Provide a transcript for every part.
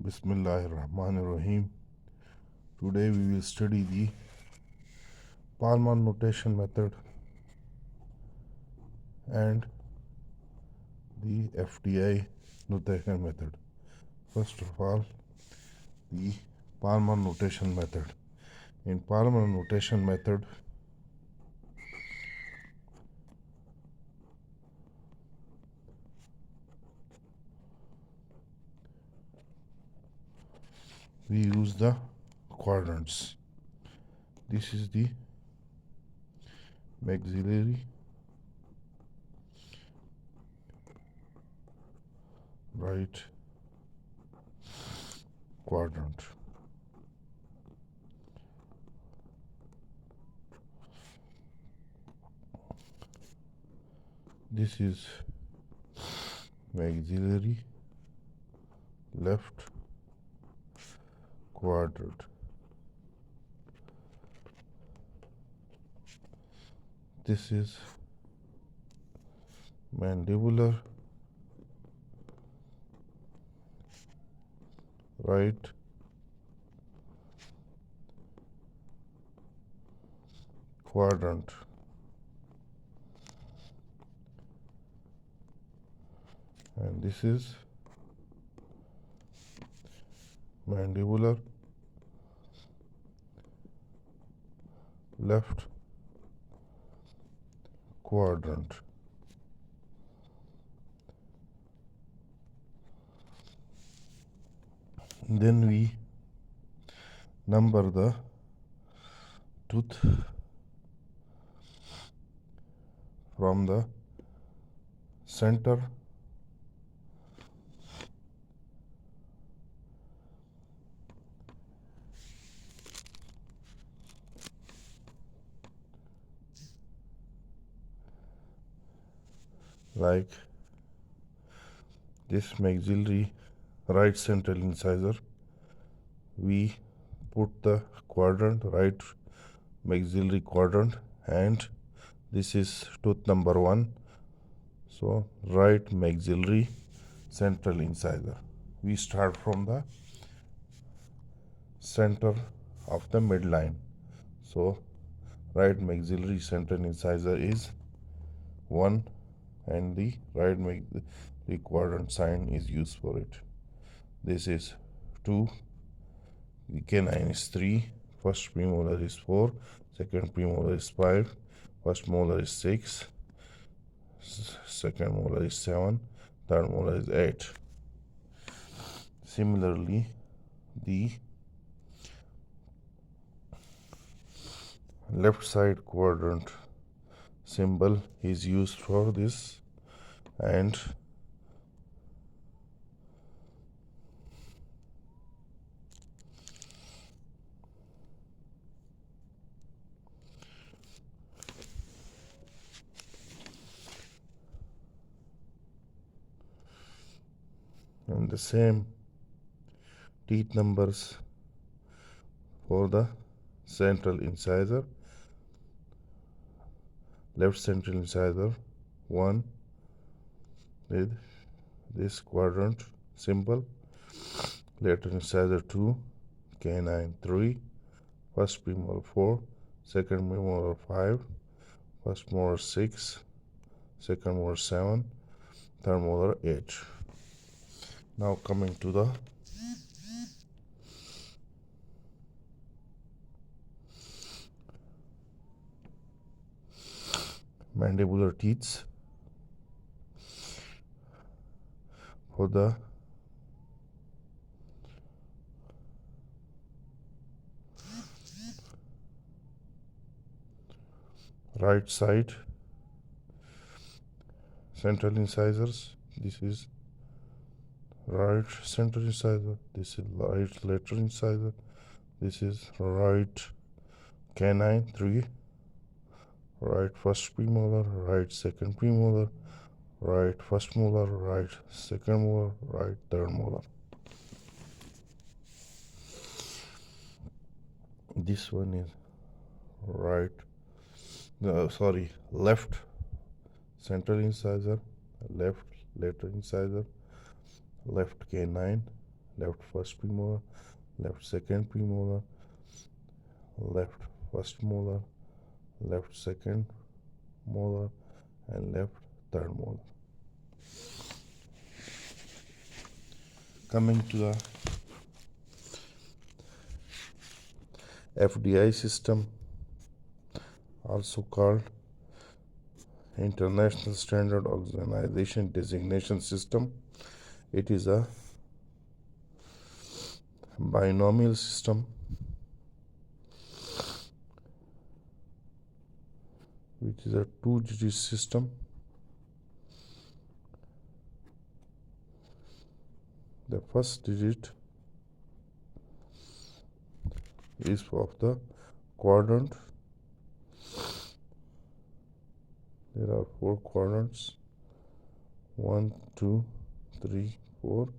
Bismillahirrahmanirrahim. Today we will study the Palmar notation method and the Fdi notation method. First of all, the Palmar notation method. In Palmar notation method, we use the quadrants. This is the maxillary, right quadrant. This is maxillary left quadrant. This is mandibular right quadrant. And this is mandibular left quadrant. Then we number the tooth from the center like this maxillary right central incisor. We put the quadrant right maxillary quadrant, and this is tooth number 1. So right maxillary central incisor. We start from the center of the midline. So right maxillary central incisor is 1, and the right maxillary quadrant sign is used for it. This is 2. The canine is 3. First premolar is 4. Second premolar is 5. First molar is 6. Second molar is 7. Third molar is 8. Similarly, the left side quadrant symbol is used for this, and the same teeth numbers for the central incisor. Left central incisor 1 with this quadrant symbol. Lateral incisor 2, canine 3, first premolar 4, second premolar 5, first molar 6, second molar 7, third molar 8. Now coming to the mandibular teeth. For the right side central incisors, this is right central incisor, this is right lateral incisor, this is right canine 3, right first premolar, right second premolar, right first molar, right second molar, right third molar. This one is left central incisor, left lateral incisor, left canine, left first premolar, left second premolar, left first molar, left second molar, and left third molar. Coming to the Fdi system, also called International Standard Organization Designation System. It is a binomial system which is a two-digit system. The first digit is of the quadrant. There are 4 quadrants, 1, 2, 3, 4.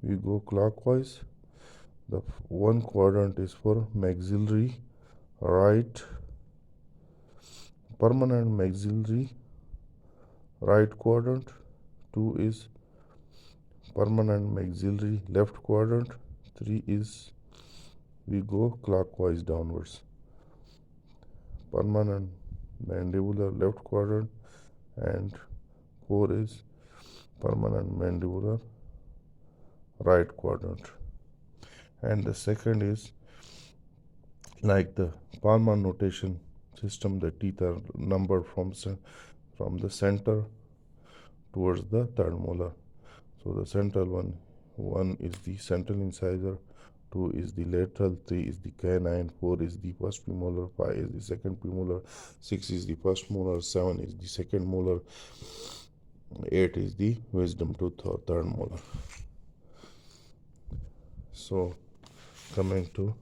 We go clockwise. The one quadrant is for maxillary right, permanent maxillary right quadrant. 2 is permanent maxillary left quadrant. 3 is we go clockwise downwards, permanent mandibular left quadrant, and 4 is permanent mandibular right quadrant. And the second is like the Palmer notation system. The teeth are numbered from the center towards the third molar. So the central one is the central incisor, 2 is the lateral, 3 is the canine, 4 is the first premolar, 5 is the second premolar, 6 is the first molar, 7 is the second molar, 8 is the wisdom tooth or third molar. So coming to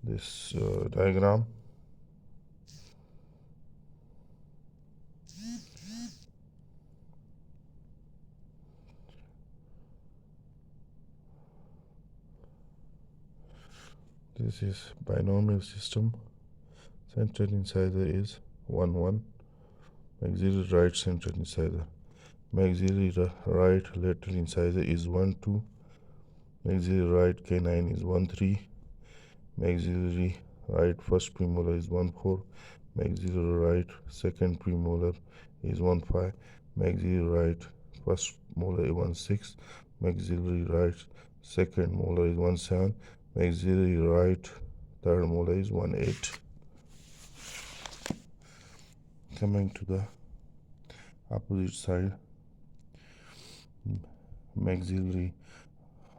this diagram, this is binomial system. Central incisor is 1 1, maxillary right central incisor. Maxillary right lateral incisor is 1 2, maxillary right canine is 1 3, maxillary right first premolar is 1 4, maxillary right second premolar is 1 5, maxillary right first molar is 1 6, maxillary right second molar is 1 7, maxillary right third molar is 1 8. Coming to the opposite side, maxillary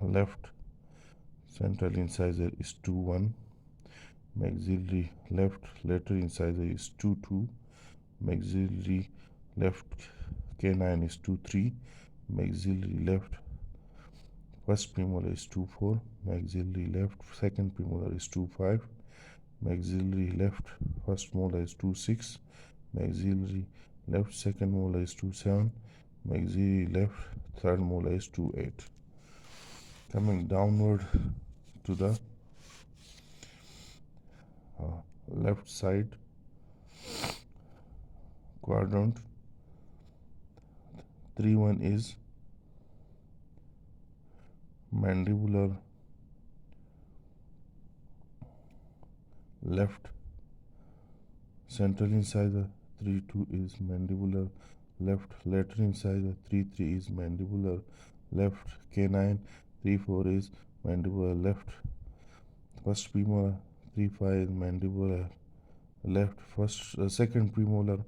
left central incisor is 2 1, maxillary left lateral incisor is 2 2, maxillary left canine is 2 3, maxillary left first premolar is 2 4, maxillary left second premolar is 2 5, maxillary left first molar is 2 6, maxillary left second molar is 2 7, maxillary left third molar is 2 8. Coming downward to the left side quadrant, 3 1 is mandibular left central incisor, 3 2 is mandibular left lateral incisor, 3 3 is mandibular left canine, 3 4 is mandibular left first premolar, 3 5 is mandibular left second premolar,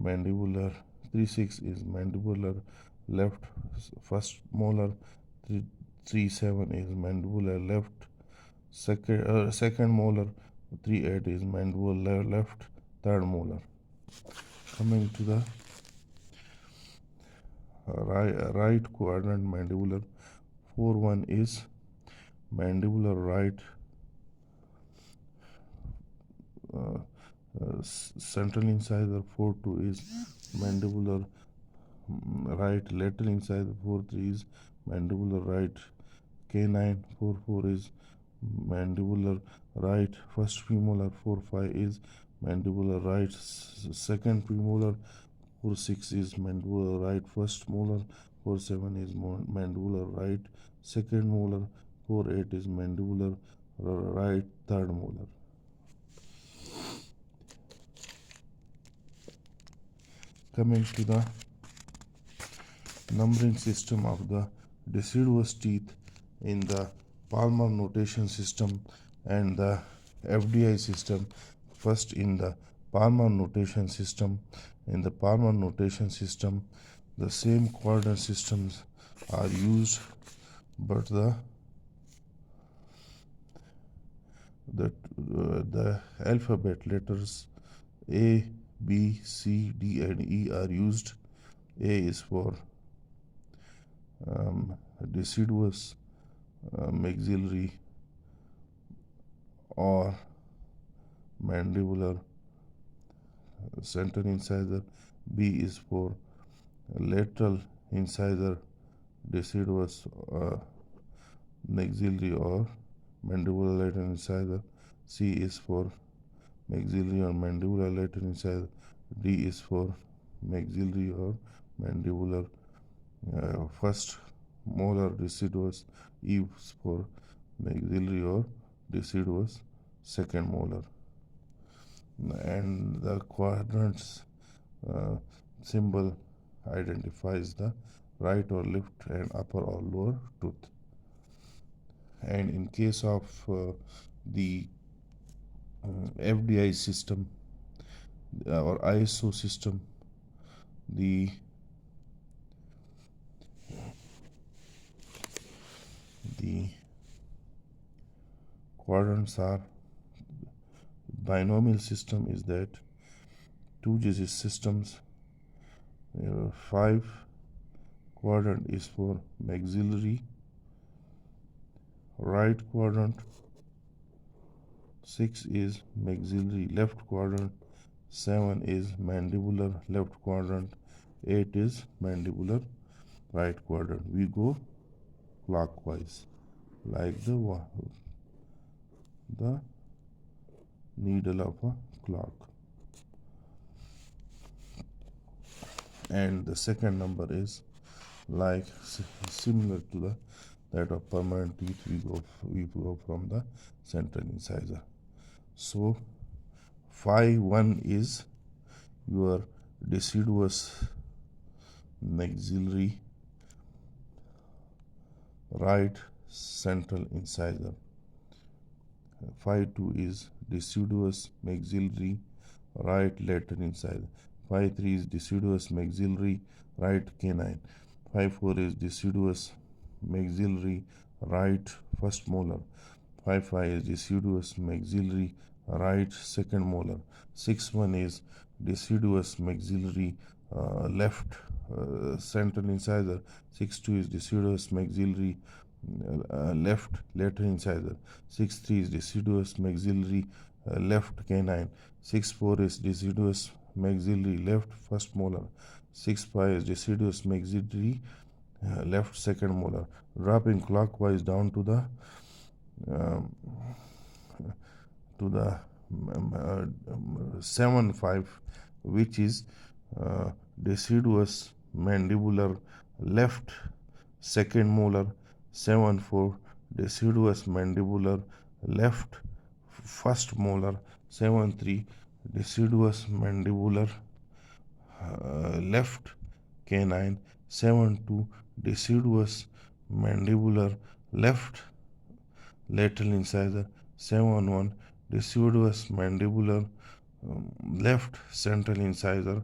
mandibular, 3 6 is mandibular left first molar, 3 7 is mandibular left second molar, 3 8 is mandibular left third molar. Coming to the right quadrant mandibular, 4 1 is mandibular right central incisor, 4 2 is mandibular right lateral incisor, 4 3 is mandibular right canine, 4 4 is mandibular right first premolar, 4 5 is mandibular right second premolar, 4 6 is mandibular right first molar, 4 7 is mandibular right second molar, 4-8 is mandibular, right third molar. Coming to the numbering system of the deciduous teeth in the Palmer notation system and the Fdi system. First, in the Palmer notation system, the same coordinate systems are used, but the alphabet letters A, B, C, D, and E are used. A is for deciduous maxillary or mandibular central incisor. B is for lateral incisor, deciduous maxillary or mandibular lateral incisor. C is for maxillary or mandibular lateral incisor. D is for maxillary or mandibular first molar deciduous. E is for maxillary or deciduous second molar. And the quadrants symbol identifies the right or left and upper or lower tooth. And in case of the Fdi system or ISO system, the quadrants are binomial system is that 2-digit systems. 5 quadrant is for maxillary right quadrant, 6 is maxillary left quadrant, 7 is mandibular left quadrant, 8 is mandibular right quadrant. We go clockwise like the needle of a clock. And the second number is like similar to that of permanent teeth. We go from the central incisor. So phi 1 is your deciduous maxillary right central incisor. Phi 2 is deciduous maxillary right lateral incisor. Phi 3 is deciduous maxillary right canine. Phi 4 is deciduous maxillary right first molar. Phi 5 is deciduous maxillary right second molar. 6-1 is deciduous maxillary left central incisor. 6-2 is deciduous maxillary left lateral incisor. 6-3 is deciduous maxillary left canine. 6-4 is deciduous maxillary left first molar. 6-5 is deciduous maxillary left second molar. Dropping clockwise down to the 7-5, which is deciduous mandibular left second molar. 7-4 deciduous mandibular left first molar. 7-3 deciduous mandibular left canine. 7-2 deciduous mandibular left lateral incisor. 7-1 deciduous mandibular left central incisor.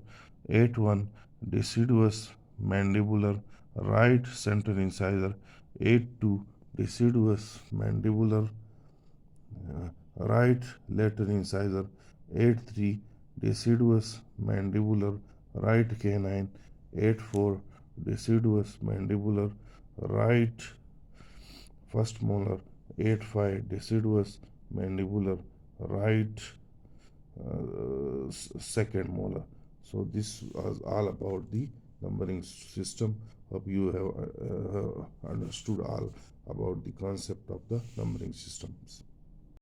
8-1 deciduous mandibular right central incisor. 8-2 deciduous mandibular right lateral incisor. 8-3 deciduous mandibular right canine. 8-4 deciduous mandibular right first molar. 8-5 deciduous mandibular right second molar. So this was all about the numbering system. Hope you have understood all about the concept of the numbering systems.